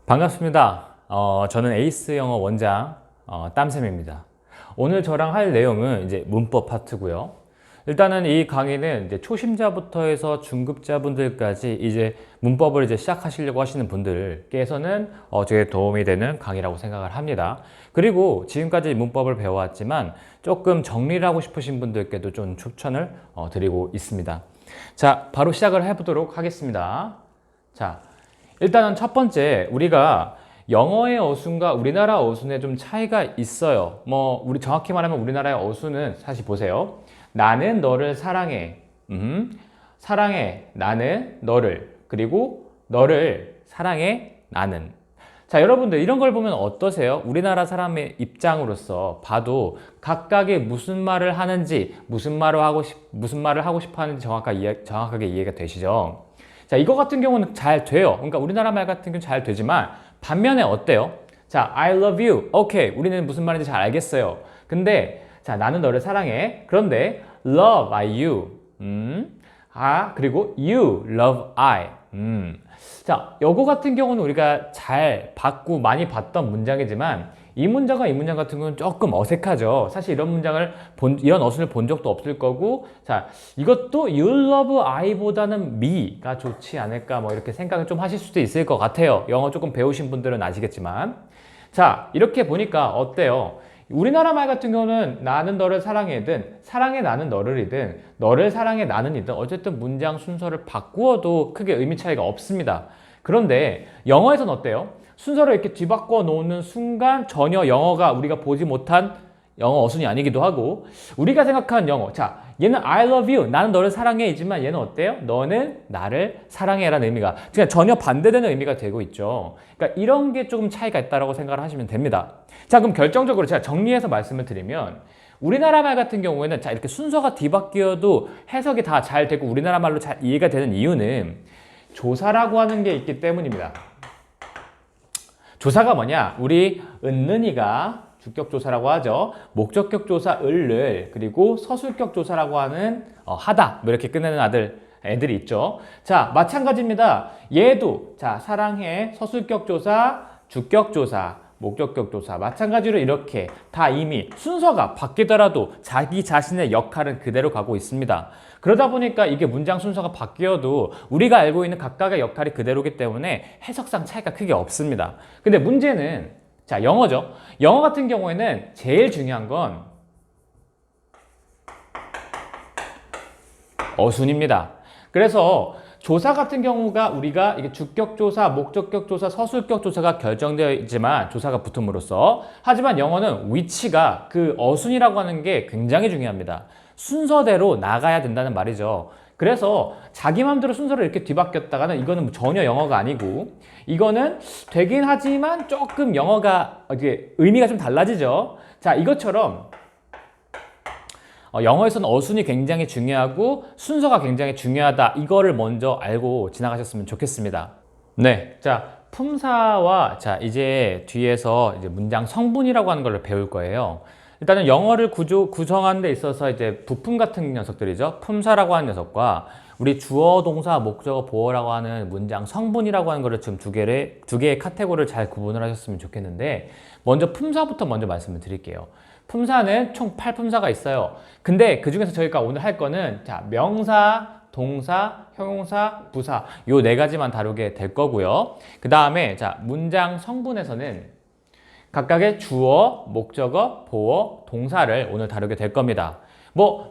반갑습니다. 저는 에이스 영어 원장 땀쌤입니다. 오늘 저랑 할 내용은 이제 문법 파트고요. 일단은 이 강의는 이제 초심자부터 해서 중급자분들까지 이제 문법을 이제 시작하시려고 하시는 분들께서는 되게 도움이 되는 강의라고 생각을 합니다. 그리고 지금까지 문법을 배워왔지만 조금 정리를 하고 싶으신 분들께도 좀 추천을 드리고 있습니다. 자, 바로 시작을 해보도록 하겠습니다. 자, 일단은 첫 번째, 우리가 영어의 어순과 우리나라 어순에 좀 차이가 있어요. 우리 정확히 말하면 우리나라의 어순은 사실 보세요. 나는 너를 사랑해. 사랑해. 나는 너를. 그리고 너를 사랑해. 나는. 자, 여러분들 이런 걸 보면 어떠세요? 우리나라 사람의 입장으로서 봐도 각각의 무슨 말을 하는지, 무슨 말을 하고 싶어 하는지 정확하게 이해가 되시죠? 자, 이거 같은 경우는 잘 돼요. 그러니까 우리나라 말 같은 경우는 잘 되지만 반면에 어때요? 자, I love you. 오케이. 우리는 무슨 말인지 잘 알겠어요. 근데 자, 나는 너를 사랑해. 그런데 love I you. 그리고 you love I. 자, 요거 같은 경우는 우리가 잘 봤고 많이 봤던 문장이지만 이 문장 같은 경우는 조금 어색하죠. 사실 이런 어순을 본 적도 없을 거고, 자, 이것도 you love I보다는 me가 좋지 않을까, 이렇게 생각을 좀 하실 수도 있을 것 같아요. 영어 조금 배우신 분들은 아시겠지만. 자, 이렇게 보니까 어때요? 우리나라 말 같은 경우는 나는 너를 사랑해든, 사랑해 나는 너를이든, 너를 사랑해 나는이든, 어쨌든 문장 순서를 바꾸어도 크게 의미 차이가 없습니다. 그런데 영어에서는 어때요? 순서를 이렇게 뒤바꿔 놓는 순간 전혀 영어가 우리가 보지 못한 영어 어순이 아니기도 하고, 우리가 생각하는 영어, 자, 얘는 I love you, 나는 너를 사랑해 이지만 얘는 어때요? 너는 나를 사랑해 라는 의미가 그냥 전혀 반대되는 의미가 되고 있죠. 그러니까 이런 게 조금 차이가 있다고 생각을 하시면 됩니다. 자, 그럼 결정적으로 제가 정리해서 말씀을 드리면, 우리나라 말 같은 경우에는 자, 이렇게 순서가 뒤바뀌어도 해석이 다 잘 되고 우리나라 말로 잘 이해가 되는 이유는 조사라고 하는 게 있기 때문입니다. 조사가 뭐냐? 우리 은는이가 주격 조사라고 하죠. 목적격 조사 을를, 그리고 서술격 조사라고 하는 하다, 이렇게 끝내는 애들이 있죠. 자, 마찬가지입니다. 얘도 자, 사랑해, 서술격 조사, 주격 조사, 목적격 조사, 마찬가지로 이렇게 다 이미 순서가 바뀌더라도 자기 자신의 역할은 그대로 가고 있습니다. 그러다 보니까 이게 문장 순서가 바뀌어도 우리가 알고 있는 각각의 역할이 그대로기 때문에 해석상 차이가 크게 없습니다. 근데 문제는 자, 영어죠. 영어 같은 경우에는 제일 중요한 건 어순입니다. 그래서 조사 같은 경우가 우리가 이게 주격 조사, 목적격 조사, 서술격 조사가 결정되어 있지만 조사가 붙음으로써, 하지만 영어는 위치가 그 어순이라고 하는 게 굉장히 중요합니다. 순서대로 나가야 된다는 말이죠. 그래서 자기 마음대로 순서를 이렇게 뒤바뀌었다가는 이거는 전혀 영어가 아니고, 이거는 되긴 하지만 조금 영어가 이게 의미가 좀 달라지죠. 자, 이것처럼 영어에서는 어순이 굉장히 중요하고 순서가 굉장히 중요하다, 이거를 먼저 알고 지나가셨으면 좋겠습니다. 네, 자, 품사와 자, 이제 뒤에서 이제 문장 성분이라고 하는 걸 배울 거예요. 일단은 영어를 구성하는 데 있어서 이제 부품 같은 녀석들이죠. 품사라고 하는 녀석과 우리 주어, 동사, 목적어, 보어라고 하는 문장 성분이라고 하는 거를 지금 두 개의 카테고리를 잘 구분을 하셨으면 좋겠는데, 먼저 품사부터 먼저 말씀을 드릴게요. 품사는 총 8품사가 있어요. 근데 그 중에서 저희가 오늘 할 거는 자, 명사, 동사, 형용사, 부사 요 네 가지만 다루게 될 거고요. 그 다음에 자, 문장 성분에서는 각각의 주어, 목적어, 보어, 동사를 오늘 다루게 될 겁니다.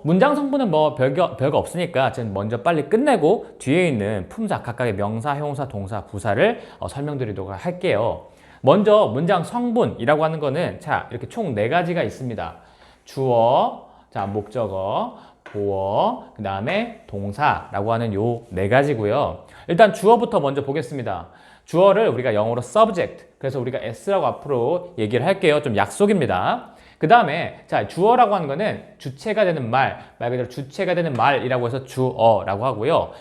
문장 성분은 별거 없으니까 지금 먼저 빨리 끝내고 뒤에 있는 품사, 각각의 명사, 형용사, 동사, 부사를 설명드리도록 할게요. 먼저 문장 성분이라고 하는 거는 자, 이렇게 총 네 가지가 있습니다. 주어, 자, 목적어, 보어, 그 다음에 동사라고 하는 요 네 가지고요. 일단 주어부터 먼저 보겠습니다. 주어를 우리가 영어로 subject, 그래서 우리가 s라고 앞으로 얘기를 할게요. 좀 약속입니다. 그 다음에 자, 주어라고 하는 거는 주체가 되는 말 그대로 주체가 되는 말이라고 해서 주어라고 하고요.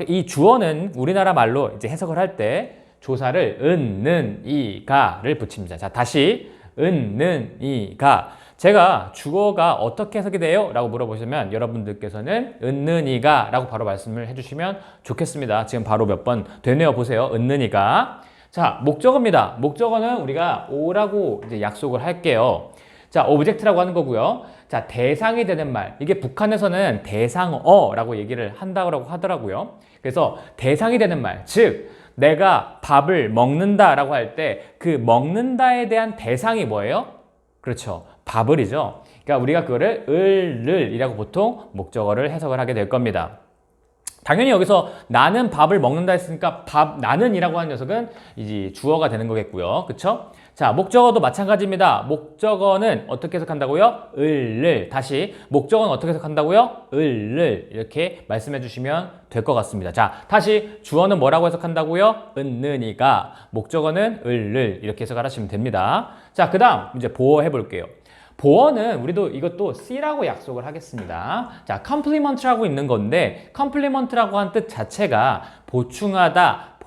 이 주어는 우리나라 말로 이제 해석을 할 때 조사를 은, 는, 이, 가를 붙입니다. 자, 다시 은, 는, 이, 가. 제가 주어가 어떻게 해석이 돼요? 라고 물어보시면 여러분들께서는 은는이가 라고 바로 말씀을 해주시면 좋겠습니다. 지금 바로 몇 번 되뇌어 보세요. 은는이가. 자, 목적어입니다. 목적어는 우리가 O라고 이제 약속을 할게요. 자, 오브젝트라고 하는 거고요. 자, 대상이 되는 말. 이게 북한에서는 대상어라고 얘기를 한다고 하더라고요. 그래서 대상이 되는 말. 즉, 내가 밥을 먹는다라고 할 때 그 먹는다에 대한 대상이 뭐예요? 그렇죠. 밥을이죠. 그러니까 우리가 그거를 을이라고 보통 목적어를 해석을 하게 될 겁니다. 당연히 여기서 나는 밥을 먹는다 했으니까 나는이라고 하는 녀석은 이제 주어가 되는 거겠고요. 그쵸? 자, 목적어도 마찬가지입니다. 목적어는 어떻게 해석한다고요? 을을. 다시 목적어는 어떻게 해석한다고요? 을을. 이렇게 말씀해 주시면 될 것 같습니다. 자, 다시 주어는 뭐라고 해석한다고요? 은느니가. 목적어는 을을. 이렇게 해석을 하시면 됩니다. 자, 그 다음 이제 보어 해볼게요. 보어는 우리도 이것도 C라고 약속을 하겠습니다. 자, complement라고 있는 건데 complement라고 한 뜻 자체가 보충하다,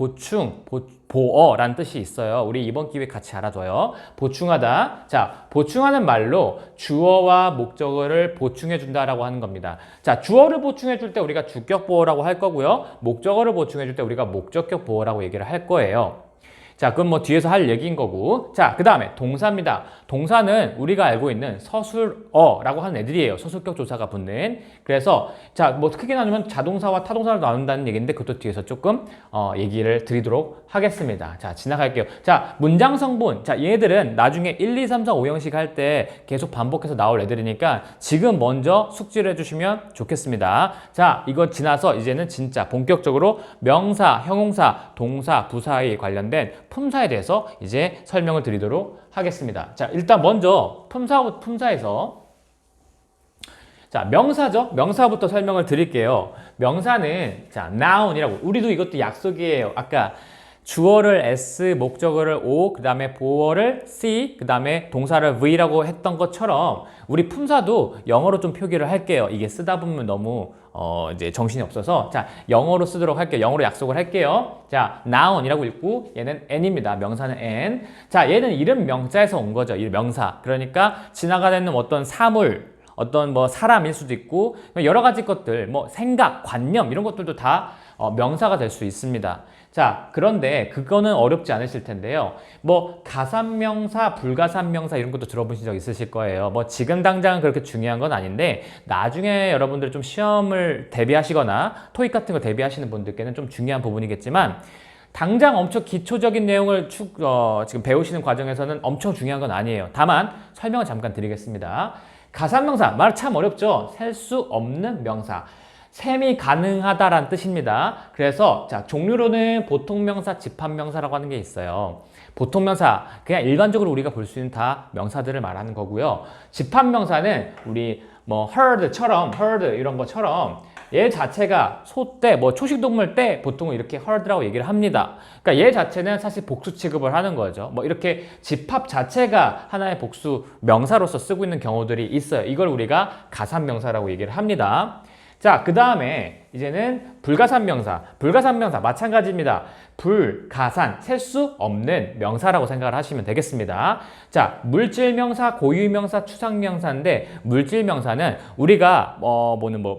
보어라는 뜻이 있어요. 우리 이번 기회에 같이 알아둬요. 보충하다. 자, 보충하는 말로 주어와 목적어를 보충해 준다라고 하는 겁니다. 자, 주어를 보충해 줄 때 우리가 주격 보어라고 할 거고요. 목적어를 보충해 줄 때 우리가 목적격 보어라고 얘기를 할 거예요. 자, 그럼 뭐 뒤에서 할 얘기인 거고. 자, 그 다음에 동사입니다. 동사는 우리가 알고 있는 서술어라고 하는 애들이에요. 서술격 조사가 붙는. 그래서 자, 뭐 크게 나누면 자동사와 타동사를 나눈다는 얘기인데 그것도 뒤에서 조금 얘기를 드리도록 하겠습니다. 자, 지나갈게요. 자, 문장 성분. 자, 얘들은 나중에 1, 2, 3, 4, 5형식 할 때 계속 반복해서 나올 애들이니까 지금 먼저 숙지를 해주시면 좋겠습니다. 자, 이거 지나서 이제는 진짜 본격적으로 명사, 형용사, 동사, 부사에 관련된 품사에 대해서 이제 설명을 드리도록 하겠습니다. 자, 일단 먼저 품사에서 자, 명사죠. 명사부터 설명을 드릴게요. 명사는 자, noun이라고. 우리도 이것도 약속이에요. 아까 주어를 S, 목적어를 O, 그 다음에 보어를 C, 그 다음에 동사를 V라고 했던 것처럼 우리 품사도 영어로 좀 표기를 할게요. 이게 쓰다 보면 너무 이제 정신이 없어서 자, 영어로 쓰도록 할게요. 영어로 약속을 할게요. 자, noun이라고 읽고 얘는 n입니다. 명사는 n. 자, 얘는 이름 명자에서 온 거죠. 이 명사. 그러니까 지나가는 어떤 사물, 어떤 뭐 사람일 수도 있고 여러 가지 것들, 뭐 생각, 관념 이런 것들도 다 명사가 될 수 있습니다. 자, 그런데 그거는 어렵지 않으실 텐데요. 뭐 가산명사, 불가산명사 이런 것도 들어보신 적 있으실 거예요. 뭐 지금 당장은 그렇게 중요한 건 아닌데 나중에 여러분들 좀 시험을 대비하시거나 토익 같은 거 대비하시는 분들께는 좀 중요한 부분이겠지만 당장 엄청 기초적인 내용을 지금 배우시는 과정에서는 엄청 중요한 건 아니에요. 다만 설명을 잠깐 드리겠습니다. 가산명사, 말 참 어렵죠? 셀 수 없는 명사. 셈이 가능하다라는 뜻입니다. 그래서 자, 종류로는 보통명사, 집합명사라고 하는 게 있어요. 보통명사, 그냥 일반적으로 우리가 볼 수 있는 다 명사들을 말하는 거고요. 집합명사는 우리 뭐 heard 이런 것처럼 얘 자체가 소떼, 뭐 초식동물 떼 보통 이렇게 heard라고 얘기를 합니다. 그러니까 얘 자체는 사실 복수 취급을 하는 거죠. 뭐 이렇게 집합 자체가 하나의 복수 명사로서 쓰고 있는 경우들이 있어요. 이걸 우리가 가산명사라고 얘기를 합니다. 자, 그 다음에 이제는 불가산명사. 불가산명사 마찬가지입니다. 불가산, 셀 수 없는 명사라고 생각을 하시면 되겠습니다. 자, 물질명사, 고유명사, 추상명사인데 물질명사는 우리가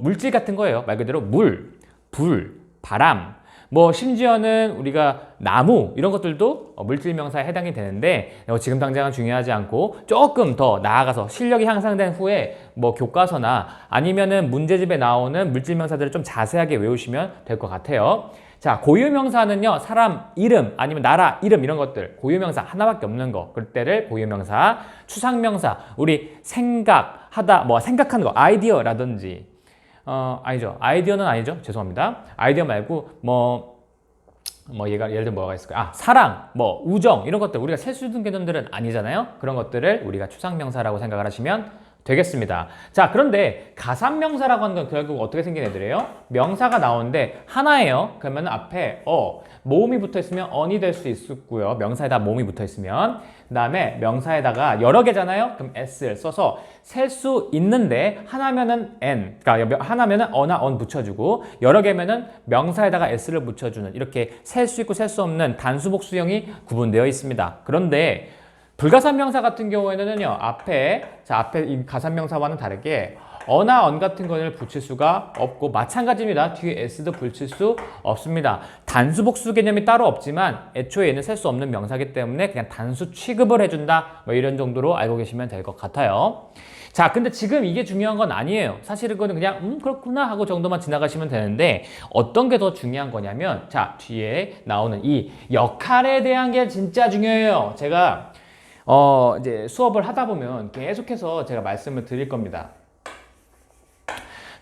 물질 같은 거예요. 말 그대로 물, 불, 바람, 뭐 심지어는 우리가 나무 이런 것들도 물질명사에 해당이 되는데 지금 당장은 중요하지 않고 조금 더 나아가서 실력이 향상된 후에 뭐 교과서나 아니면은 문제집에 나오는 물질명사들을 좀 자세하게 외우시면 될 것 같아요. 자, 고유명사는요, 사람 이름 아니면 나라 이름 이런 것들 고유명사 하나밖에 없는 거 그럴 때를 고유명사. 추상명사, 우리 생각하다, 뭐 생각하는 거 아이디어라든지 아니죠. 아이디어는 아니죠. 죄송합니다. 아이디어 말고 얘가 예를 들면 뭐가 있을까요? 사랑, 뭐 우정 이런 것들 우리가 셀 수 있는 개념들은 아니잖아요. 그런 것들을 우리가 추상명사라고 생각을 하시면 되겠습니다. 자, 그런데 가산명사라고 하는 건 결국 어떻게 생긴 애들이에요? 명사가 나오는데 하나예요. 그러면 앞에 모음이 붙어 있으면 on이 될 수 있고요. 명사에다 모음이 붙어 있으면 그 다음에 명사에다가 여러 개잖아요. 그럼 s를 써서 셀 수 있는데 하나면은 n, 그러니까 하나면은 어나 on 붙여주고 여러 개면은 명사에다가 s를 붙여주는 이렇게 셀 수 있고 셀 수 없는 단수복수형이 구분되어 있습니다. 그런데 불가산명사 같은 경우에는요, 앞에 이 가산명사와는 다르게 어나 언 같은 거를 붙일 수가 없고 마찬가지입니다. 뒤에 s도 붙일 수 없습니다. 단수 복수 개념이 따로 없지만 애초에 얘는 셀 수 없는 명사이기 때문에 그냥 단수 취급을 해준다. 뭐 이런 정도로 알고 계시면 될 것 같아요. 자, 근데 지금 이게 중요한 건 아니에요. 사실은 그거는 그냥 그렇구나 하고 정도만 지나가시면 되는데 어떤 게 더 중요한 거냐면 자, 뒤에 나오는 이 역할에 대한 게 진짜 중요해요. 제가 이제 수업을 하다 보면 계속해서 제가 말씀을 드릴 겁니다.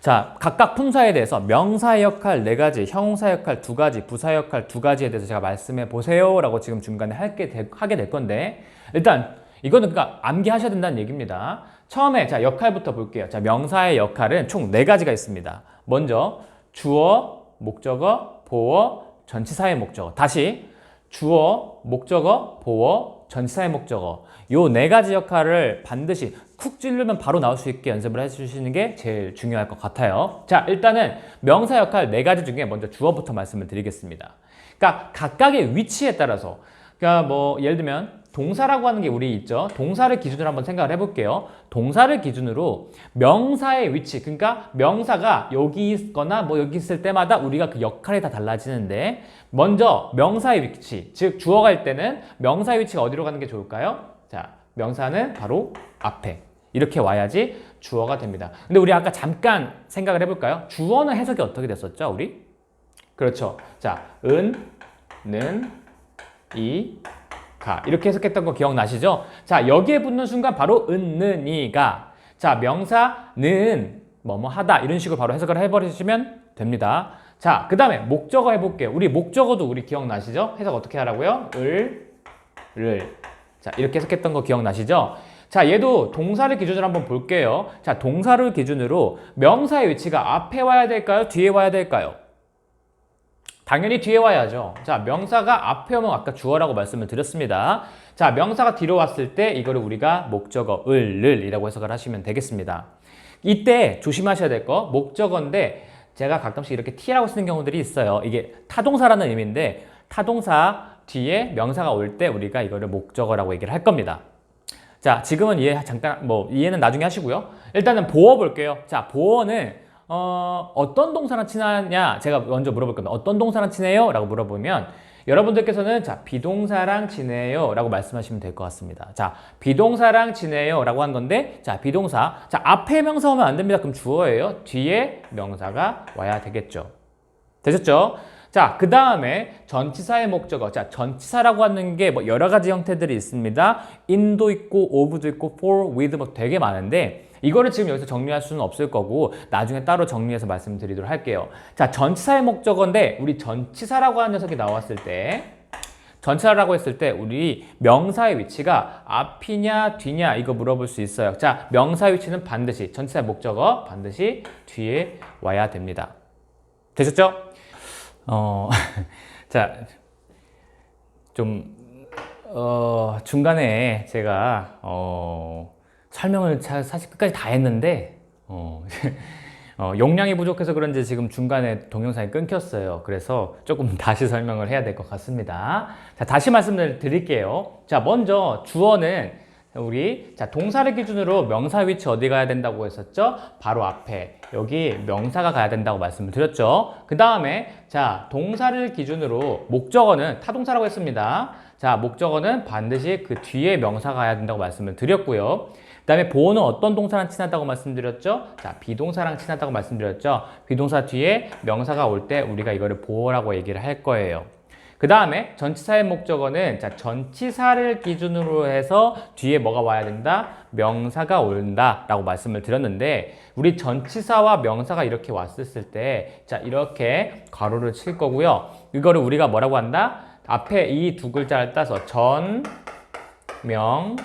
자, 각각 품사에 대해서 명사의 역할 4가지, 형용사 역할 2가지, 부사 역할 2가지에 대해서 제가 말씀해 보세요 라고 지금 중간에 하게 될 건데 일단 이거는 그러니까 암기하셔야 된다는 얘기입니다. 처음에 자 역할부터 볼게요. 자, 명사의 역할은 총 4가지가 있습니다. 먼저 주어, 목적어, 보어, 전치사의 목적어. 다시 주어, 목적어, 보어, 전치사의 목적어. 요 4가지 역할을 반드시 쿡 찌르면 바로 나올 수 있게 연습을 해주시는 게 제일 중요할 것 같아요. 자, 일단은 명사 역할 4가지 중에 먼저 주어부터 말씀을 드리겠습니다. 그러니까 각각의 위치에 따라서 그러니까 뭐 예를 들면 동사라고 하는 게 우리 있죠. 동사를 기준으로 한번 생각을 해볼게요. 동사를 기준으로 명사의 위치, 그러니까 명사가 여기 있거나 뭐 여기 있을 때마다 우리가 그 역할이 다 달라지는데 먼저 명사의 위치, 즉 주어가 일 때는 명사의 위치가 어디로 가는 게 좋을까요? 자, 명사는 바로 앞에 이렇게 와야지 주어가 됩니다. 근데 우리 아까 잠깐 생각을 해볼까요? 주어는 해석이 어떻게 됐었죠, 우리? 그렇죠. 자, 는, 이, 가 이렇게 해석했던 거 기억나시죠? 자, 여기에 붙는 순간 바로 는, 이가 자, 명사는 뭐뭐 하다 이런 식으로 바로 해석을 해버리시면 됩니다. 자, 그 다음에 목적어 해볼게요. 우리 목적어도 우리 기억나시죠? 해석 어떻게 하라고요? 를 자, 이렇게 해석했던 거 기억나시죠? 자, 얘도 동사를 기준으로 한번 볼게요. 자, 동사를 기준으로 명사의 위치가 앞에 와야 될까요? 뒤에 와야 될까요? 당연히 뒤에 와야죠. 자, 명사가 앞에 오면 아까 주어라고 말씀을 드렸습니다. 자, 명사가 뒤로 왔을 때 이거를 우리가 목적어 을이라고 해석을 하시면 되겠습니다. 이때 조심하셔야 될 거 목적어인데 제가 가끔씩 이렇게 t라고 쓰는 경우들이 있어요. 이게 타동사라는 의미인데 타동사 뒤에 명사가 올 때 우리가 이거를 목적어라고 얘기를 할 겁니다. 자, 지금은 이해는 나중에 하시고요. 일단은 보어 볼게요. 자, 보어는 어떤 동사랑 친하냐? 제가 먼저 물어볼 겁니다. 어떤 동사랑 친해요? 라고 물어보면 여러분들께서는 자, 비동사랑 친해요 라고 말씀하시면 될 것 같습니다. 자, 비동사랑 친해요 라고 한 건데 자, 비동사. 자, 앞에 명사 오면 안 됩니다. 그럼 주어예요. 뒤에 명사가 와야 되겠죠. 되셨죠? 자, 그 다음에 전치사의 목적어. 자, 전치사라고 하는 게 뭐 여러 가지 형태들이 있습니다. in도 있고, of도 있고, for, with 뭐 되게 많은데 이거를 지금 여기서 정리할 수는 없을 거고 나중에 따로 정리해서 말씀드리도록 할게요. 자, 전치사의 목적어인데 우리 전치사라고 하는 녀석이 나왔을 때 전치사라고 했을 때 우리 명사의 위치가 앞이냐 뒤냐 이거 물어볼 수 있어요. 자, 명사의 위치는 반드시 전치사의 목적어 반드시 뒤에 와야 됩니다. 되셨죠? 자, 중간에 제가 설명을 사실 끝까지 다 했는데 용량이 부족해서 그런지 지금 중간에 동영상이 끊겼어요. 그래서 조금 다시 설명을 해야 될 것 같습니다. 자, 다시 말씀을 드릴게요. 자, 먼저 주어는 우리 자, 동사를 기준으로 명사 위치 어디 가야 된다고 했었죠? 바로 앞에 여기 명사가 가야 된다고 말씀을 드렸죠. 그 다음에 자, 동사를 기준으로 목적어는 타동사라고 했습니다. 자, 목적어는 반드시 그 뒤에 명사가 가야 된다고 말씀을 드렸고요. 그 다음에 보어는 어떤 동사랑 친하다고 말씀드렸죠? 자, 비동사랑 친하다고 말씀드렸죠? 비동사 뒤에 명사가 올 때 우리가 이거를 보어라고 얘기를 할 거예요. 그 다음에 전치사의 목적어는 자, 전치사를 기준으로 해서 뒤에 뭐가 와야 된다? 명사가 온다 라고 말씀을 드렸는데 우리 전치사와 명사가 이렇게 왔을 때 자, 이렇게 괄호를 칠 거고요. 이거를 우리가 뭐라고 한다? 앞에 이 두 글자를 따서 전, 명,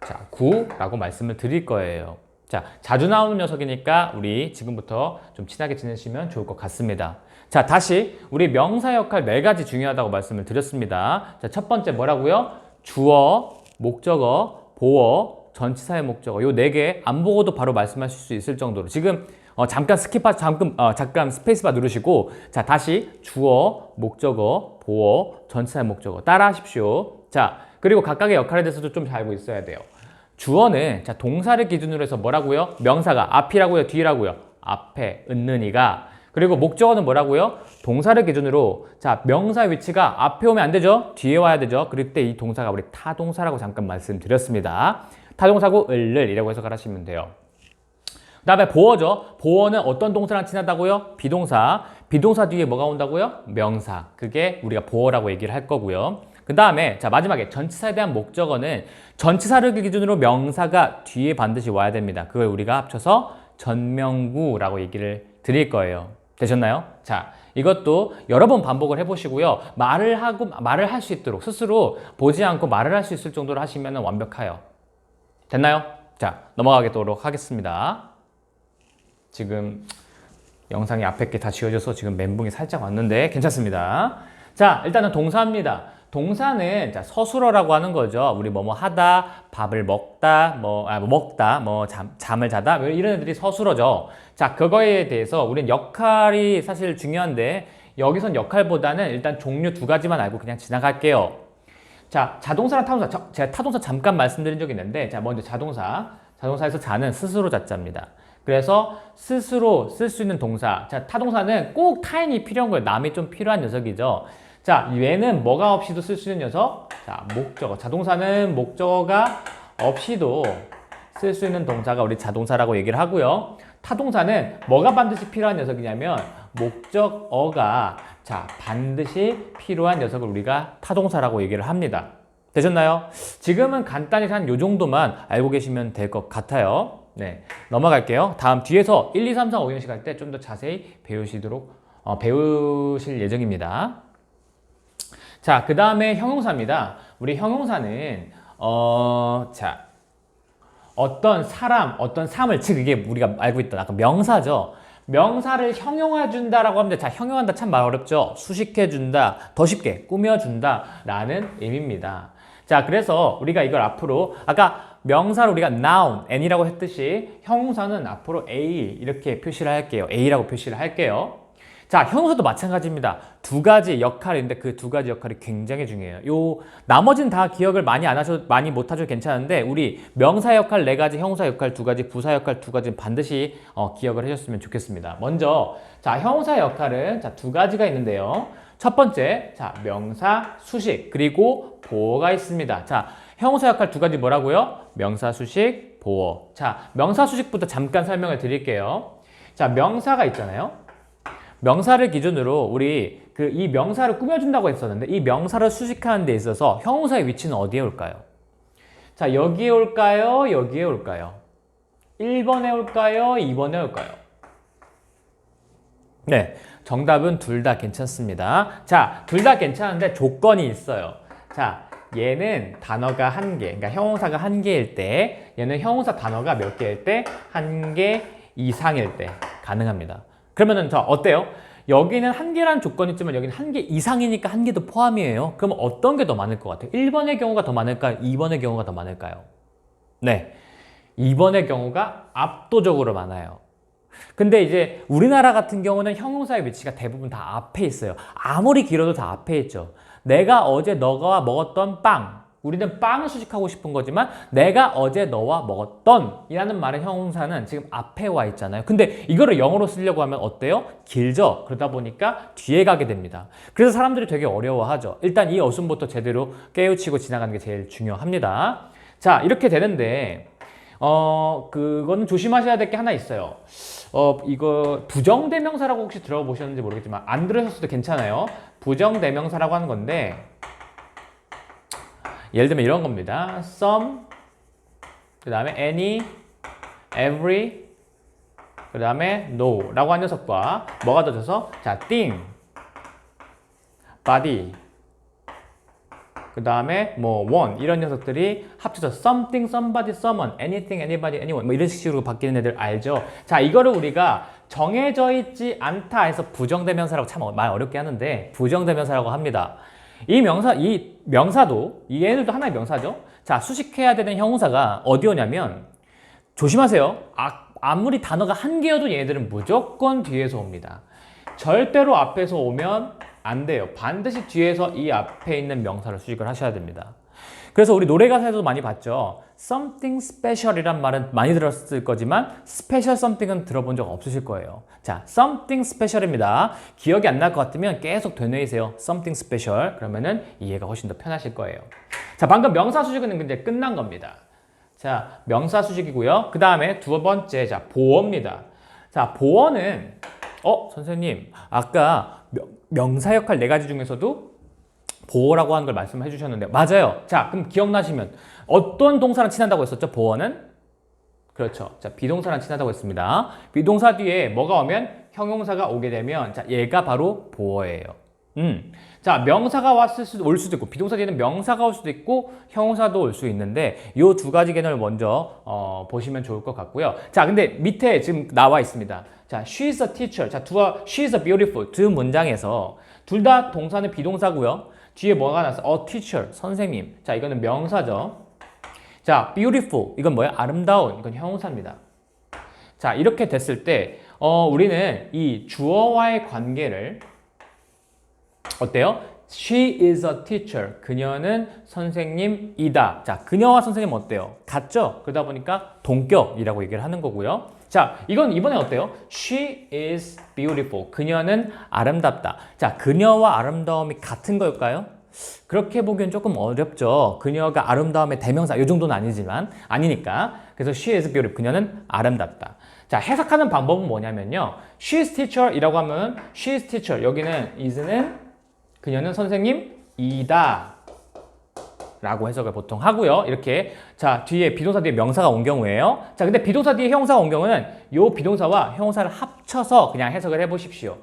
자, 구라고 말씀을 드릴 거예요. 자, 자주 나오는 녀석이니까 우리 지금부터 좀 친하게 지내시면 좋을 것 같습니다. 자, 다시 우리 명사 역할 4가지 중요하다고 말씀을 드렸습니다. 자, 첫 번째 뭐라고요? 주어, 목적어, 보어, 전치사의 목적어. 요 4개 안 보고도 바로 말씀하실 수 있을 정도로 지금 잠깐 잠깐 스페이스바 누르시고 자, 다시 주어, 목적어, 보어, 전치사의 목적어 따라 하십시오. 자, 그리고 각각의 역할에 대해서도 좀 잘 알고 있어야 돼요. 주어는 자 동사를 기준으로 해서 뭐라고요? 명사가 앞이라고요? 뒤라고요? 앞에 있느니가. 그리고 목적어는 뭐라고요? 동사를 기준으로 자 명사 위치가 앞에 오면 안 되죠? 뒤에 와야 되죠? 그럴 때 이 동사가 우리 타동사라고 잠깐 말씀드렸습니다. 타동사고 을이라고 해석을 하시면 돼요. 그 다음에 보어죠. 보어는 어떤 동사랑 친하다고요? 비동사. 비동사 뒤에 뭐가 온다고요? 명사. 그게 우리가 보어라고 얘기를 할 거고요. 그 다음에 자 마지막에 전치사에 대한 목적어는 전치사를 기준으로 명사가 뒤에 반드시 와야 됩니다. 그걸 우리가 합쳐서 전명구라고 얘기를 드릴 거예요. 되셨나요? 자, 이것도 여러 번 반복을 해보시고요. 말을 할 수 있도록 스스로 보지 않고 말을 할 수 있을 정도로 하시면 완벽해요. 됐나요? 자, 넘어가도록 하겠습니다. 지금 영상이 앞에 게 다 지워져서 지금 멘붕이 살짝 왔는데 괜찮습니다. 자, 일단은 동사입니다. 동사는 자, 서술어라고 하는 거죠. 우리 뭐뭐 하다, 밥을 먹다, 잠을 자다 이런 애들이 서술어죠. 자, 그거에 대해서 우리는 역할이 사실 중요한데 여기선 역할보다는 일단 종류 두 가지만 알고 그냥 지나갈게요. 자, 자동사랑 타동사. 제가 타동사 잠깐 말씀드린 적이 있는데 자, 먼저 자동사. 자동사에서 자는 스스로 자자입니다. 그래서 스스로 쓸 수 있는 동사. 자, 타동사는 꼭 타인이 필요한 거예요. 남이 좀 필요한 녀석이죠. 자, 얘는 뭐가 없이도 쓸 수 있는 녀석? 자, 목적어. 자동사는 목적어가 없이도 쓸 수 있는 동사가 우리 자동사라고 얘기를 하고요. 타동사는 뭐가 반드시 필요한 녀석이냐면 목적어가 자, 반드시 필요한 녀석을 우리가 타동사라고 얘기를 합니다. 되셨나요? 지금은 간단히 한 요 정도만 알고 계시면 될 것 같아요. 네, 넘어갈게요. 다음 뒤에서 1, 2, 3, 4, 5, 6식 할 때 좀 더 자세히 배우실 예정입니다. 자, 그 다음에 형용사입니다. 우리 형용사는 자, 어떤 사람, 어떤 삶을 즉 이게 우리가 알고 있던 아까 명사죠. 명사를 형용해 준다라고 합니다. 자, 형용한다 참 말 어렵죠. 수식해 준다, 더 쉽게 꾸며 준다라는 의미입니다. 자, 그래서 우리가 이걸 앞으로 아까 명사를 우리가 noun, n이라고 했듯이 형용사는 앞으로 a 이렇게 표시를 할게요. a라고 표시를 할게요. 자, 형용사도 마찬가지입니다. 두 가지 역할인데 그 두 가지 역할이 굉장히 중요해요. 나머지는 다 기억을 많이 못 하셔도 괜찮은데 우리 명사 역할 네 가지, 형용사 역할 두 가지, 부사 역할 두 가지는 반드시 기억을 하셨으면 좋겠습니다. 먼저 자, 형용사 역할은 자, 두 가지가 있는데요. 첫 번째, 자, 명사, 수식, 그리고 보어가 있습니다. 자, 형용사 역할 두 가지 뭐라고요? 명사, 수식, 보어. 자, 명사, 수식부터 잠깐 설명을 드릴게요. 자, 명사가 있잖아요. 명사를 기준으로 우리 이 명사를 꾸며준다고 했었는데 이 명사를 수식하는 데 있어서 형용사의 위치는 어디에 올까요? 자, 여기에 올까요? 여기에 올까요? 1번에 올까요? 2번에 올까요? 네, 정답은 둘 다 괜찮습니다. 자, 둘 다 괜찮은데 조건이 있어요. 자, 얘는 단어가 한 개, 그러니까 형용사가 한 개일 때, 얘는 형용사 단어가 몇 개일 때, 한 개 이상일 때 가능합니다. 그러면은 저 어때요? 여기는 한 개라는 조건이 있지만 여기는 한 개 이상이니까 한 개도 포함이에요. 그럼 어떤 게 더 많을 것 같아요? 1번의 경우가 더 많을까요? 2번의 경우가 더 많을까요? 네, 2번의 경우가 압도적으로 많아요. 근데 이제 우리나라 같은 경우는 형용사의 위치가 대부분 다 앞에 있어요. 아무리 길어도 다 앞에 있죠. 내가 어제 너가 먹었던 빵. 우리는 빵을 수식하고 싶은 거지만 내가 어제 너와 먹었던 이라는 말의 형용사는 지금 앞에 와 있잖아요. 근데 이거를 영어로 쓰려고 하면 어때요? 길죠? 그러다 보니까 뒤에 가게 됩니다. 그래서 사람들이 되게 어려워하죠. 일단 이 어순부터 제대로 깨우치고 지나가는 게 제일 중요합니다. 자, 이렇게 되는데 그거는 조심하셔야 될 게 하나 있어요. 이거 부정대명사라고 혹시 들어보셨는지 모르겠지만 안 들으셨어도 괜찮아요. 부정대명사라고 하는 건데 예를 들면 이런 겁니다. some, 그 다음에 any, every, 그 다음에 no 라고 하는 녀석과 뭐가 더져서 자, thing, body, 그 다음에 뭐 one 이런 녀석들이 합쳐서 something, somebody, someone, anything, anybody, anyone 뭐 이런 식으로 바뀌는 애들 알죠? 자, 이거를 우리가 정해져 있지 않다 해서 부정대명사라고 참 말 어렵게 하는데 부정대명사라고 합니다. 이 명사도 얘네들도 하나의 명사죠. 자, 수식해야 되는 형용사가 어디 오냐면 조심하세요. 아무리 단어가 한 개여도 얘네들은 무조건 뒤에서 옵니다. 절대로 앞에서 오면 안 돼요. 반드시 뒤에서 이 앞에 있는 명사를 수식을 하셔야 됩니다. 그래서 우리 노래 가사에서도 많이 봤죠. something special이란 말은 많이 들었을 거지만 special something은 들어본 적 없으실 거예요. 자, something special입니다. 기억이 안 날 것 같으면 계속 되뇌이세요. something special. 그러면은 이해가 훨씬 더 편하실 거예요. 자, 방금 명사 수식은 이제 끝난 겁니다. 자, 명사 수식이고요. 그 다음에 두 번째, 자, 보어입니다. 자, 보어는 선생님, 아까 명사 역할 네 가지 중에서도 보어라고 하는 걸 말씀해 주셨는데 맞아요. 자, 그럼 기억나시면 어떤 동사랑 친하다고 했었죠? 보어는? 그렇죠. 자, 비동사랑 친하다고 했습니다. 비동사 뒤에 뭐가 오면 형용사가 오게 되면 자, 얘가 바로 보어예요. 자, 명사가 올 수도 있고 비동사 뒤에는 명사가 올 수도 있고 형용사도 올 수 있는데 이 두 가지 개념을 먼저 보시면 좋을 것 같고요. 자, 근데 밑에 지금 나와 있습니다. 자, she's a teacher. 자, she's a beautiful 두 문장에서 둘 다 동사는 비동사고요. 뒤에 뭐가 나왔어? a teacher, 선생님. 자, 이거는 명사죠. 자, beautiful, 이건 뭐예요? 아름다운, 이건 형용사입니다. 자, 이렇게 됐을 때 우리는 이 주어와의 관계를 어때요? She is a teacher. 그녀는 선생님이다. 자, 그녀와 선생님 어때요? 같죠? 그러다 보니까 동격이라고 얘기를 하는 거고요. 자, 이건 이번에 어때요? She is beautiful. 그녀는 아름답다. 자, 그녀와 아름다움이 같은 걸까요? 그렇게 보기엔 조금 어렵죠. 그녀가 아름다움의 대명사, 이 정도는 아니지만, 아니니까. 그래서 she is beautiful. 그녀는 아름답다. 자, 해석하는 방법은 뭐냐면요. She is teacher 이라고 하면 she is teacher. 여기는 is는 그녀는 선생님이다. 라고 해석을 보통 하고요. 이렇게. 자, 뒤에 비동사 뒤에 명사가 온 경우에요. 자, 근데 비동사 뒤에 형용사가 온 경우는 요 비동사와 형용사를 합쳐서 그냥 해석을 해 보십시오.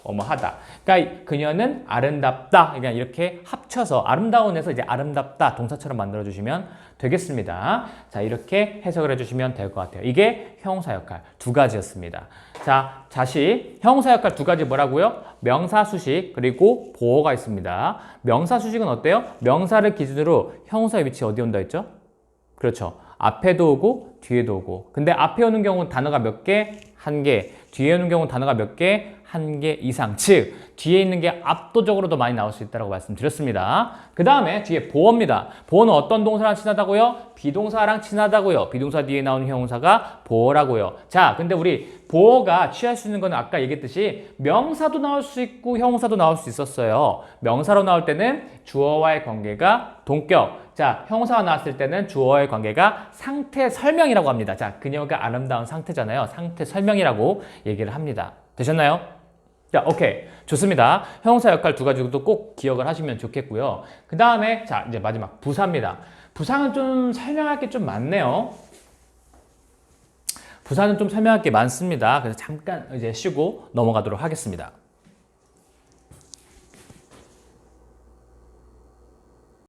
하다. 그러니까 그녀는 아름답다. 그냥 이렇게 합쳐서 아름다운에서 이제 아름답다 동사처럼 만들어 주시면 되겠습니다. 자, 이렇게 해석을 해 주시면 될 것 같아요. 이게 형용사 역할 두 가지였습니다. 자, 다시 형용사 역할 두 가지 뭐라고요? 명사 수식 그리고 보어가 있습니다. 명사 수식은 어때요? 명사를 기준으로 형용사의 위치 어디 온다 했죠? 그렇죠. 앞에도 오고 뒤에도 오고. 근데 앞에 오는 경우는 단어가 몇 개? 한 개. 뒤에 오는 경우는 단어가 몇 개? 한 개 이상. 즉 뒤에 있는 게 압도적으로 더 많이 나올 수 있다고 말씀드렸습니다. 그 다음에 뒤에 보어입니다. 보어는 어떤 동사랑 친하다고요? 비동사랑 친하다고요. 비동사 뒤에 나오는 형용사가 보어라고요. 자, 근데 우리 보어가 취할 수 있는 건 아까 얘기했듯이 명사도 나올 수 있고 형용사도 나올 수 있었어요. 명사로 나올 때는 주어와의 관계가 동격. 자, 형용사가 나왔을 때는 주어와의 관계가 상태 설명이라고 합니다. 자, 그녀가 아름다운 상태잖아요. 상태 설명이라고 얘기를 합니다. 되셨나요? 자, 오케이. 좋습니다. 형용사 역할 두 가지도 꼭 기억을 하시면 좋겠고요. 그 다음에, 자, 이제 마지막 부사입니다. 부사는 좀 설명할 게 좀 많네요. 부사는 좀 설명할 게 많습니다. 그래서 잠깐 이제 쉬고 넘어가도록 하겠습니다.